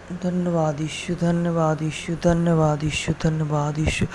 धन्यवाद यीशु, धन्यवाद यीशु, धन्यवाद यीशु, धन्यवाद यीशु,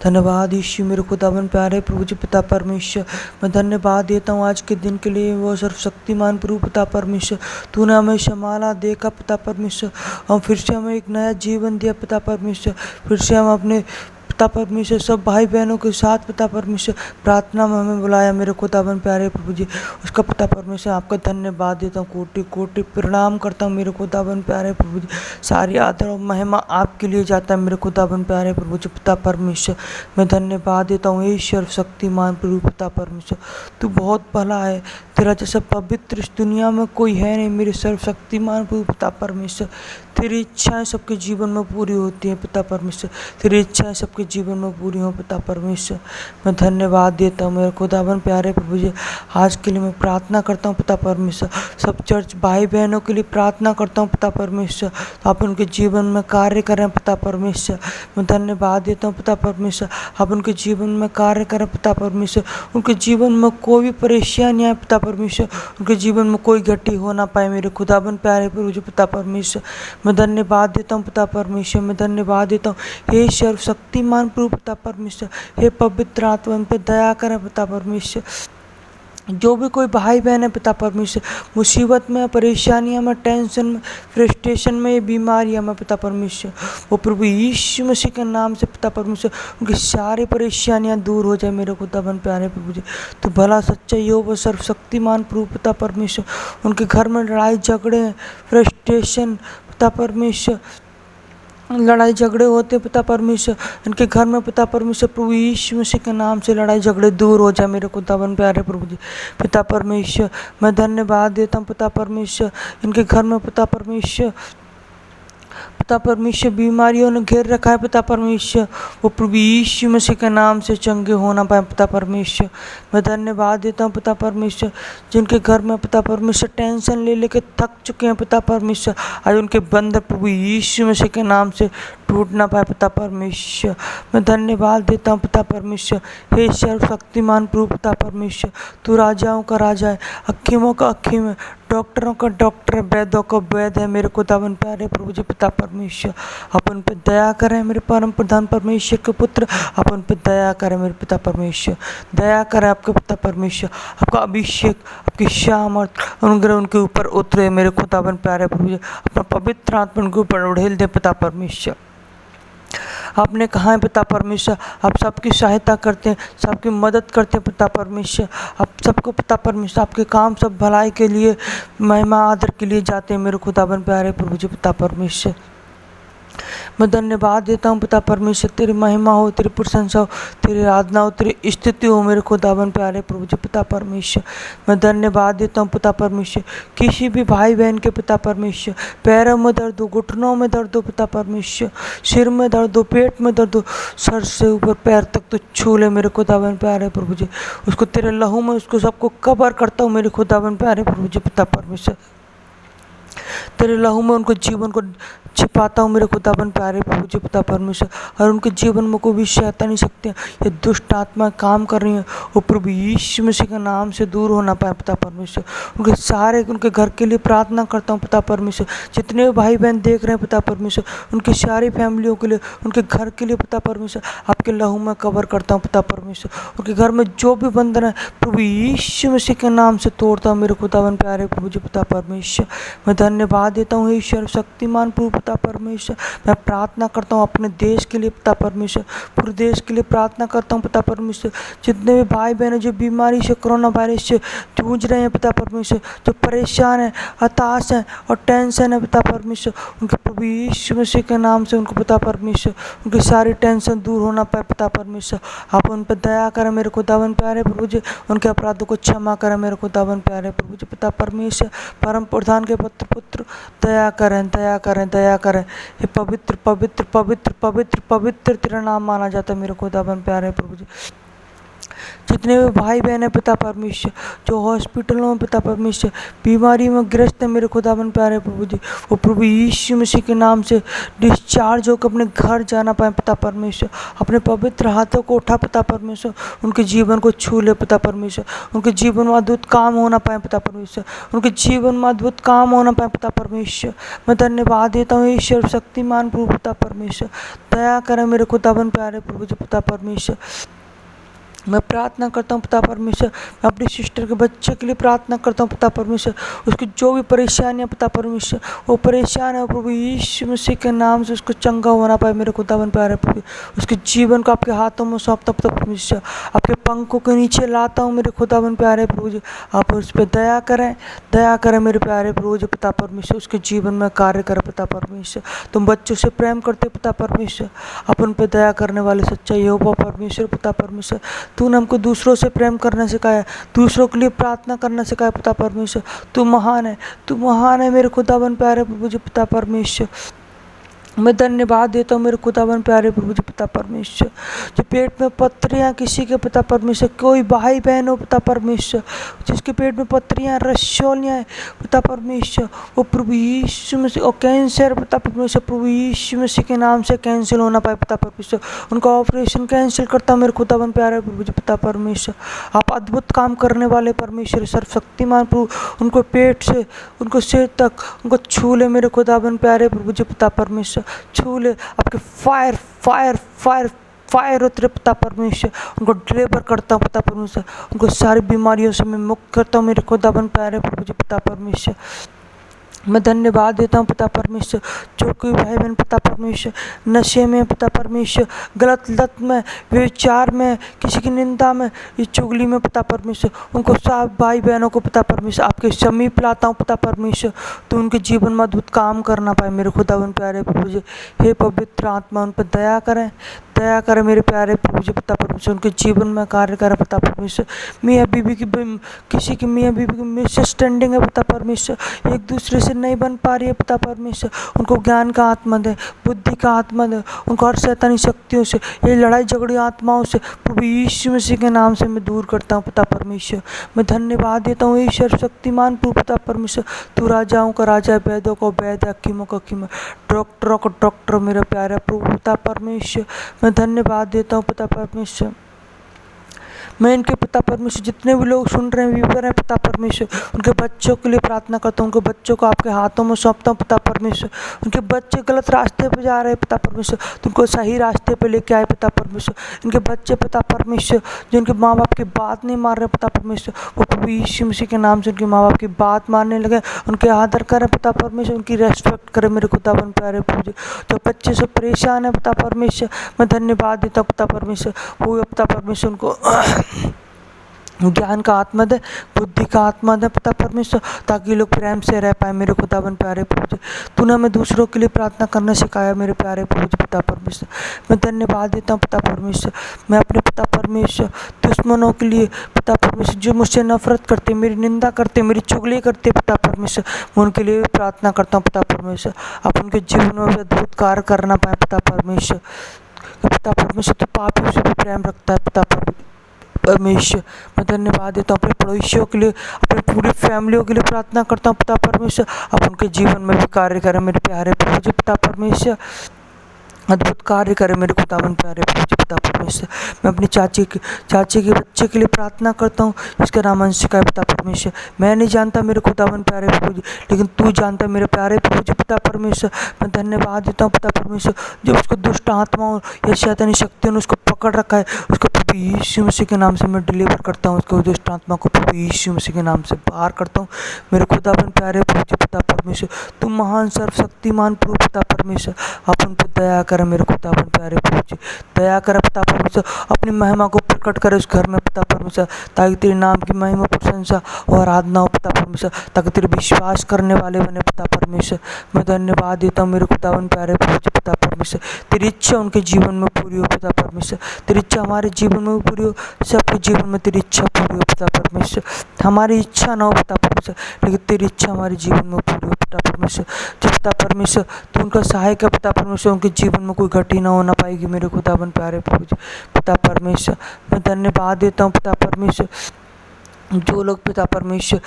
धन्यवाद यीशु मेरे खुदावन प्यारे प्रभु जी पिता परमेश्वर। मैं धन्यवाद देता हूँ आज के दिन के लिए। वो सर्वशक्तिमान प्रभु पिता परमेश्वर, तूने हमें संभाला देखा पिता परमेश्वर, हम फिर से हमें एक नया जीवन दिया पिता परमेश्वर। फिर से हम अपने पिता परमेश्वर सब भाई बहनों के साथ पिता परमेश्वर प्रार्थना में हमें बुलाया मेरे खुदावन प्यारे प्रभु जी। उसका पिता परमेश्वर आपका धन्यवाद देता हूँ, कोटि कोटि प्रणाम करता हूँ मेरे खुदावन प्यारे प्रभु जी। सारी आदर और महिमा आपके लिए जाता है मेरे खुदावन प्यारे प्रभु जी पिता परमेश्वर। मैं धन्यवाद देता हूँ ईश्वर शक्तिमान प्रभु पिता परमेश्वर, तू बहुत भला है। तेरा जैसा पवित्र इस दुनिया में कोई है नहीं मेरे सर्वशक्तिमान प्रभु पिता परमेश्वर। तेरी इच्छाएं सबके जीवन में पूरी होती हैं पिता परमेश्वर, तेरी इच्छाएं सबके जीवन में पूरी हों पिता परमेश्वर। मैं धन्यवाद देता हूँ मेरे खुदावन प्यारे प्रभु जी। आज के लिए मैं प्रार्थना करता हूँ पिता परमेश्वर, सब चर्च भाई बहनों के लिए प्रार्थना करता हूँ पिता परमेश्वर, तो आप उनके जीवन में कार्य करें पिता परमेश्वर। मैं धन्यवाद देता हूँ पिता परमेश्वर, आप उनके जीवन में कार्य करें पिता परमेश्वर। उनके जीवन में कोई भी परेशानी आए पिता परमेश्वर, उनके जीवन में कोई घटी हो ना पाए मेरे खुदावन प्यारे प्रभु जी पिता परमेश्वर। मैं धन्यवाद देता हूँ पिता परमेश्वर, मैं धन्यवाद देता हूँ हे सर्वशक्तिमान प्रभु पिता परमेश्वर। हे पवित्र आत्मा उन पर दया करें पिता परमेश्वर। जो भी कोई भाई बहन है पिता परमेश्वर मुसीबत में, परेशानियां में, टेंशन में, फ्रस्ट्रेशन में, बीमारियां में पिता परमेश्वर, वो प्रभु यीशु मसीह के नाम से पिता परमेश्वर उनकी सारी परेशानियां दूर हो जाए मेरे खुदावन प्यारे प्रभु जी। तो भला सच्चा योग सर्वशक्तिमान प्रभु पिता परमेश्वर, उनके घर में लड़ाई झगड़े, फ्रस्ट्रेशन पिता परमेश्वर, लड़ाई झगड़े होते पिता परमेश्वर, इनके घर में पिता परमेश्वर प्रभु यीशु मसीह के नाम से लड़ाई झगड़े दूर हो जाए मेरे खुदावन प्यारे प्रभु जी पिता परमेश्वर। मैं धन्यवाद देता हूँ पिता परमेश्वर, इनके घर में पिता परमेश्वर बीमारियों ने घेर रखा है पिता परमेश्वर, वो प्रभु यीशु मसीह के नाम से चंगे होना पाए पिता परमेश्वर। मैं धन्यवाद देता हूँ पिता परमेश्वर, जिनके घर में पिता परमेश्वर टेंशन ले लेके थक चुके हैं पिता परमेश्वर, आज उनके बंधन प्रभु यीशु मसीह के नाम से टूट ना पाए पिता परमेश्वर। मैं धन्यवाद देता हूँ पिता परमेश्वर, हे सर्वशक्तिमान प्रभु पिता परमेश्वर, तू राजाओं का राजा है, हकीमों का हकीम है, डॉक्टरों का डॉक्टर है, वैद्यों का वैद्य है मेरे खुदावन प्यारे प्रभु जी पिता परमेश्वर। अपन पे दया करें मेरे परम प्रधान परमेश्वर के पुत्र, अपन पे दया करें मेरे पिता परमेश्वर, दया करें आपके पिता परमेश्वर। आपका अभिषेक, आपकी सामर्थ अनुग्रह उनके ऊपर उतरे मेरे खुदावन प्यारे प्रभु जी। अपना पवित्र आत्मा उनके ऊपर उड़ेल दे पिता परमेश्वर। आपने कहा है पिता परमेश्वर, आप सबकी सहायता करते हैं, सबकी मदद करते हैं पिता परमेश्वर। आप सबको पिता परमेश्वर आपके काम सब भलाई के लिए, महिमा आदर के लिए जाते हैं मेरे खुदावन प्यारे प्रभु जी पिता परमेश्वर। मैं धन्यवाद देता हूँ पिता परमेश्वर, तेरी महिमा हो, तेरी प्रशंसा हो, तेरी आराधना हो, तेरी स्तुति हो मेरे खुदावन प्यारे प्रभु जी पिता परमेश्वर। मैं धन्यवाद देता हूँ पिता परमेश्वर, किसी भी भाई बहन के पिता परमेश्वर पैरों में दर्द हो, घुटनों में दर्द हो पिता परमेश्वर, सिर में दर्द हो, पेट में दर्द हो, सर से ऊपर पैर तक तो छू ले मेरे खुदावन प्यारे प्रभु जी। उसको तेरे लहू में उसको सबको कवर करता हूँ मेरे खुदावन प्यारे प्रभु जी पिता परमेश्वर। तेरे लहू में उनको जीवन को छिपाता हूँ मेरे खुदावन प्यारे प्रभु जी पिता परमेश्वर। और उनके जीवन में कोई भी शैतानी शक्तियाँ ये दुष्ट आत्मा काम कर रही हैं, वो प्रभु यीशु मसीह के नाम से दूर होना पाए पिता परमेश्वर। उनके सारे उनके घर के लिए प्रार्थना करता हूँ पिता परमेश्वर। जितने भाई बहन देख रहे हैं पिता परमेश्वर, उनकी सारी फैमिलियों के लिए, उनके घर के लिए पिता परमेश्वर आपके लहू में कवर करता हूँ पिता परमेश्वर। उनके घर में जो भी बंधन है प्रभु यीशु मसीह के नाम से तोड़ता हूँ मेरे खुदावन प्यारे प्रभु जी पिता परमेश्वर। मैं धन्यवाद देता हूँ ईश्वर शक्तिमान प्रभु पिता परमेश्वर। मैं प्रार्थना करता हूँ अपने देश के लिए पिता परमेश्वर, पूरे देश के लिए प्रार्थना करता हूँ पिता परमेश्वर। जितने भी भाई बहन जो बीमारी से, कोरोना वायरस से जूझ रहे हैं पिता परमेश्वर, जो परेशान हैं, हताश हैं और टेंशन है पिता परमेश्वर, उनके प्रभु यीशु मसीह के नाम से उनको पिता परमेश्वर उनकी सारी टेंशन दूर होना पाए पिता परमेश्वर। आप उन पर दया करें मेरे खुदावन प्यारे प्रभु जी, उनके अपराधों को क्षमा करें मेरे खुदावन प्यारे प्रभु जी पिता परमेश्वर। परम प्रधान के पुत्र दया करें, दया करें, दया करें। ये पवित्र पवित्र पवित्र पवित्र पवित्र तेरा नाम माना जाता है मेरे खुदावन प्यारे प्रभु जी। जितने भी भाई बहन है पिता परमेश्वर, जो हॉस्पिटलों में पिता परमेश्वर बीमारी में ग्रस्त है मेरे खुदावन प्यारे प्रभु जी, वो प्रभु यीशु मसीह के नाम से डिस्चार्ज होकर अपने घर जाना पाए पिता परमेश्वर। अपने पवित्र हाथों को उठा पिता परमेश्वर, उनके जीवन को छू ले पिता परमेश्वर, उनके जीवन में अद्भुत काम होना पाए पिता परमेश्वर, उनके जीवन में अद्भुत काम होना पाए पिता परमेश्वर। मैं धन्यवाद देता हूँ ईश्वर शक्तिमान प्रभु पिता परमेश्वर, दया करें मेरे खुदावन प्यारे प्रभु जी पिता परमेश्वर। मैं प्रार्थना करता हूँ पिता परमेश्वर, मैं अपनी सिस्टर के बच्चे के लिए प्रार्थना करता हूँ पिता परमेश्वर, उसकी जो भी परेशानियाँ पिता परमेश्वर, वो परेशान है प्रभु यीशु मसीह के नाम से उसको चंगा होना पाए मेरे खुदावन प्यारे प्रभु। उसके जीवन को आपके हाथों में सौंपता पिता परमेश्वर, आपके पंखों के नीचे लाता हूँ मेरे खुदावन प्यारे प्रभु जी। आप उस पर दया करें मेरे प्यारे प्रभु जी पिता परमेश्वर, उसके जीवन में कार्य करें पिता परमेश्वर। तुम बच्चों से प्रेम करते पिता परमेश्वर, आप उन पर दया करने वाले सच्चा यहोवा परमेश्वर पिता परमेश्वर। तूने हमको दूसरों से प्रेम करना सिखाया, दूसरों के लिए प्रार्थना करना सिखाया पिता परमेश्वर। तू महान है मेरे खुदावन प्यारे प्रभु जी पिता परमेश्वर। मैं धन्यवाद देता हूँ मेरे खुदावन प्यारे प्रभु जी पिता परमेश्वर, जो पेट में पत्रियाँ किसी के पिता परमेश्वर, कोई भाई बहन हो पिता परमेश्वर जिसके पेट में पत्रियाँ रसौलियाँ है पिता परमेश्वर, वो प्रभु यीशु मसीह, और कैंसर पिता परमेश्वर प्रभु यीशु मसीह के नाम से कैंसिल होना पाए पिता परमेश्वर। उनका ऑपरेशन कैंसिल करता हूँ मेरे खुदावन प्यारे प्रभु जी पिता परमेश्वर। आप अद्भुत काम करने वाले परमेश्वर सर्वशक्तिमान प्रभु, उनको पेट से उनको सिर तक उनको छू ले मेरे खुदावन प्यारे प्रभु जी पिता परमेश्वर, छू ले। आपके फायर फायर फायर फायर उतरे पिता परमेश्वर, उनको डिलीवर करता हूँ पिता परमेश्वर, उनको सारी बीमारियों से मैं मुक्त करता हूँ मेरे खुदावन प्यारे प्रभु जी पिता परमेश्वर। मैं धन्यवाद देता हूँ पिता परमेश्वर, जो कोई भाई बहन पिता परमेश्वर नशे में पिता परमेश्वर, गलत लत में, विचार में, किसी की निंदा में, इस चुगली में पिता परमेश्वर, उनको सब भाई बहनों को पिता परमेश्वर आपके समीप लाता हूँ पिता परमेश्वर। तो उनके जीवन में अद्भुत काम करना पाए मेरे खुदावन प्यारे प्रभु जी। हे पवित्र आत्मा, उन पर दया करें मेरे प्यारे प्रभु जी पिता परमेश्वर, उनके जीवन में कार्य करें पिता परमेश्वर। मियाँ बीवी की किसी की मियाँ बीवी की मिसअंडरस्टैंडिंग है पिता परमेश्वर, एक दूसरे से नहीं बन पा रही है पिता परमेश्वर, उनको ज्ञान का आत्मा दे, बुद्धि का आत्मा दे, उनको हर शैतानी शक्तियों से, ये लड़ाई झगड़ी आत्माओं से प्रभु यीशु मसीह के नाम से मैं दूर करता हूँ पिता परमेश्वर। मैं धन्यवाद देता हूँ ईश्वर शक्तिमान प्रभु पिता परमेश्वर, तू राजाओं का राजा, वैद्यों को वैद्य, हकीमों का हकीम, डॉक्टरों को डॉक्टर मेरा प्यारा प्रभु पिता परमेश्वर। मैं धन्यवाद देता हूँ पिता परमेश्वर। मैं इनके पिता परमेश्वर जितने भी लोग सुन रहे हैं व्यूवर हैं पिता परमेश्वर, उनके बच्चों के लिए प्रार्थना करता हूँ, उनके बच्चों को आपके हाथों में सौंपता हूँ पिता परमेश्वर। उनके बच्चे गलत रास्ते पे जा रहे हैं पिता परमेश्वर, तो उनको सही रास्ते पे लेके आए पिता परमेश्वर। इनके बच्चे पिता परमेश्वर जो इनके माँ बाप की बात नहीं मान रहे पिता परमेश्वर, वो प्रभु यीशु मसीह के नाम से उनके माँ बाप की बात मानने लगे, उनके आदर करें पिता परमेश्वर, उनकी रेस्पेक्ट करें मेरे खुदावन प्यारे प्रभु जी। जो बच्चे से परेशान है पिता परमेश्वर, मैं धन्यवाद देता हूँ पिता परमेश्वर, वो पिता परमेश्वर उनको ज्ञान का आत्मा दे, बुद्धि का आत्मा दे पिता परमेश्वर, ताकि लोग प्रेम से रह पाए मेरे खुदावन प्यारे प्रभु जी। तूने हमें दूसरों के लिए प्रार्थना करना सिखाया मेरे प्यारे प्रभु जी पिता परमेश्वर। मैं धन्यवाद देता हूँ पिता परमेश्वर। मैं अपने पिता परमेश्वर दुश्मनों के लिए पिता परमेश्वर, जो मुझसे नफरत करते, मेरी निंदा करते, मेरी चुगली करते पिता परमेश्वर, मैं उनके लिए प्रार्थना करता हूँ पिता परमेश्वर। आप उनके जीवन में अद्भुत कार्य करना पाए पिता परमेश्वर। पिता परमेश्वर तो पापियों से भी प्रेम रखता है पिता परमेश्वर। मैं धन्यवाद देता हूँ अपने पड़ोसियों के लिए, अपने पूरी फैमिलियों के लिए प्रार्थना करता हूँ पिता परमेश्वर। आप उनके जीवन में भी कार्य करें मेरे प्यारे प्रभु जी पिता परमेश्वर, अद्भुत कार्य करे मेरे खुदावन प्यारे प्रभु जी पिता परमेश्वर। मैं अपनी चाची के बच्चे के लिए प्रार्थना करता हूँ, इसका नाम अंशिका है पिता परमेश्वर। मैं नहीं जानता मेरे खुदावन प्यारे प्रभु जी, लेकिन तू जानता मेरे प्यारे प्रभु जी पिता परमेश्वर। मैं धन्यवाद देता हूँ पिता परमेश्वर, जो उसको दुष्ट आत्माओं या शैतानी शक्तियों ने उसको पकड़ रखा है, उसको प्रभु यीशु मसीह के नाम से मैं डिलीवर करता हूँ, उसको दुष्ट आत्मा को प्रभु यीशु मसीह के नाम से बाहर करता हूँ मेरे खुदावन प्यारे प्रभु जी पिता परमेश्वर। तुम महान सर्वशक्तिमान प्रभु पिता परमेश्वर, आप उन पर दया करें मेरे खुदावन प्यारे प्रभु जी, दया कर पिता परमेश्वर, अपनी महिमा को प्रकट करे उस घर में पिता परमेश्वर, ताकि तेरे नाम की महिमा प्रशंसा और आराधना हो पिता परमेश्वर, ताकि तेरे विश्वास करने वाले बने पिता परमेश्वर। मैं धन्यवाद देता हूँ मेरे खुदावन प्यारे प्रभु जी पिता परमेश्वर, तेरी इच्छा उनके जीवन में पूरी हो पिता परमेश्वर, तेरी इच्छा हमारे जीवन जीवन में भी पूरी हो, सबके जीवन में तेरी इच्छा पूरी हो पिता परमेश्वर। हमारी इच्छा ना हो पिता परमेश्वर, लेकिन तेरी इच्छा हमारे जीवन में पूरी हो पिता परमेश्वर। जो पिता परमेश्वर तू उनका सहायक है पिता परमेश्वर, उनके जीवन में कोई घटी ना होना पाएगी मेरे खुदावन प्यारे प्रभु जी पिता परमेश्वर। मैं धन्यवाद देता हूँ पिता परमेश्वर, जो लोग पिता परमेश्वर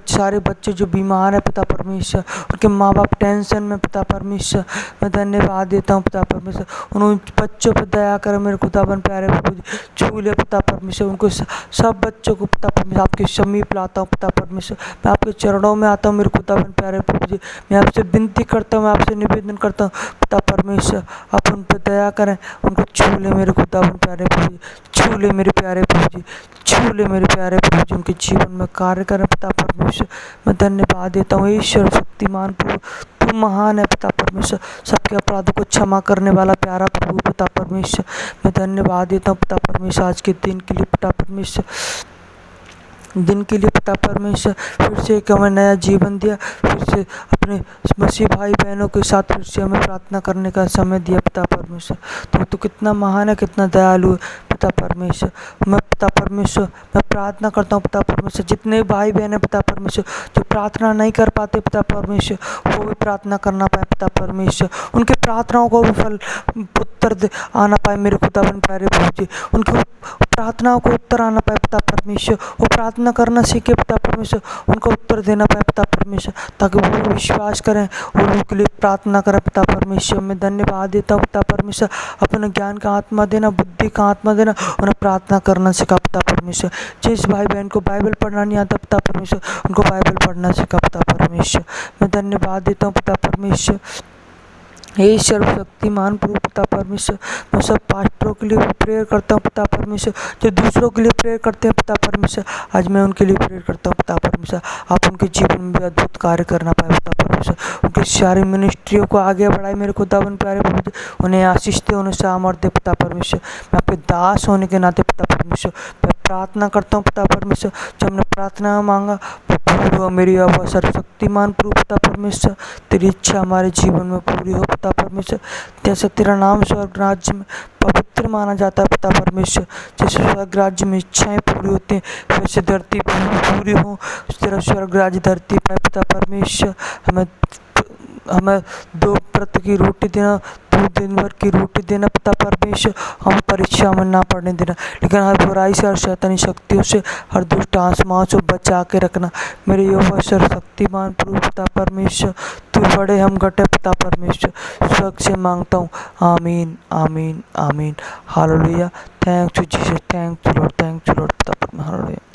सारे बच्चे जो बीमार हैं पिता परमेश्वर, उनके माँ बाप टेंशन में पिता परमेश्वर, मैं धन्यवाद देता हूँ पिता परमेश्वर। उन बच्चों पर दया कर मेरे खुदावन प्यारे प्रभु जी, छू ले पिता परमेश्वर उनको, सब बच्चों को पिता परमेश्वर आपके समीप लाता हूँ पिता परमेश्वर। मैं आपके चरणों में आता हूँ मेरे खुदावन प्यारे प्रभु जी। मैं आपसे विनती करता हूँ, मैं आपसे निवेदन करता हूँ पिता परमेश्वर, आप उन पर दया करें, उनको छू ले मेरे खुदावन प्यारे प्रभु जी, छू ले मेरे प्यारे प्रभु जी, छू ले मेरे प्यारे प्रभु जी, उनके जीवन में कार्य करें पिता परमेश्वर। मैं धन्यवाद देता हूँ ईश्वर शक्तिमान प्रभु, तू महान है पिता परमेश्वर, सबके अपराधों को क्षमा करने वाला प्यारा प्रभु पिता परमेश्वर। मैं धन्यवाद देता हूँ पिता परमेश्वर आज के दिन के लिए पिता परमेश्वर, दिन के लिए पिता परमेश्वर, फिर से एक हमें नया जीवन दिया, फिर से अपने मसीह भाई बहनों के साथ फिर से हमें प्रार्थना करने का समय दिया पिता परमेश्वर। तो कितना महान है, कितना दयालु है पिता परमेश्वर। मैं पिता परमेश्वर मैं प्रार्थना करता हूँ पिता परमेश्वर, जितने भाई बहन हैं पिता परमेश्वर जो प्रार्थना नहीं कर पाते पिता परमेश्वर, वो भी प्रार्थना करना पाए पिता परमेश्वर, उनके प्रार्थनाओं को भी फल उत्तर आना पाए मेरे खुदावन प्यारे प्रभु जी, उनके प्रार्थनाओं को उत्तर आना पाए पिता परमेश्वर, वो प्रार्थना करना सीखे पिता परमेश्वर, उनको उत्तर देना पाए पिता परमेश्वर, ताकि वो विश्वास करें और उनके लिए प्रार्थना करें पिता परमेश्वर। मैं धन्यवाद देता हूँ पिता परमेश्वर, अपने ज्ञान का आत्मा देना, बुद्धि का आत्मा देना, उन्हें प्रार्थना करना सिखा पिता परमेश्वर। जिस भाई बहन को बाइबल पढ़ना नहीं आता पिता परमेश्वर, उनको बाइबल पढ़ना सिखा पिता परमेश्वर। मैं धन्यवाद देता हूँ पिता परमेश्वर, हे सर्वशक्तिमान प्रभु पिता परमेश्वर। मैं सब पास्टरों के लिए भी प्रेयर करता हूँ पिता परमेश्वर, जो दूसरों के लिए प्रेयर करते हैं पिता परमेश्वर, आज मैं उनके लिए प्रेयर करता हूँ पिता परमेश्वर। आप उनके जीवन में भी अद्भुत कार्य करना पाए पिता परमेश्वर, उनकी सारी मिनिस्ट्रियों को आगे बढ़ाए मेरे खुदावन प्यारे प्रभु जी, उन्हें आशीष दे, उन्हें सामर्थ दे पिता परमेश्वर। मैं आपके दास होने के नाते पिता परमेश्वर मैं प्रार्थना करता हूँ पिता परमेश्वर, जो हमने प्रार्थना मांगा पूरी हो मेरी आवाज़ सर्वशक्तिमान प्रभु पिता परमेश्वर, तेरी इच्छा हमारे जीवन में पूरी हो पिता परमेश्वर। जैसे तेरा नाम स्वर्ग राज्य में पवित्र माना जाता है पिता परमेश्वर, जैसे स्वर्ग राज्य में इच्छाएं पूरी होती हैं वैसे धरती पर पूरी हो, तेरा स्वर्ग राज्य धरती पर पिता परमेश्वर। हमें 2 प्रति की रोटी देना, 2 दिन भर की रोटी देना पिता परमेश्वर। हम परीक्षा में ना पढ़ने देना, लेकिन हर बुराई से, हर शैतानी शक्तियों से, हर दुष्ट आत्माओं से बचा के रखना मेरे यहोवा सर्वशक्तिमान प्रभु पिता परमेश्वर। तू बड़े हम घटे पिता परमेश्वर, स्वर्ग से मांगता हूँ, आमीन आमीन आमीन। Hallelujah, thanks you Jesus, thanks you Lord पिता परमेश्वर, हालेलुया।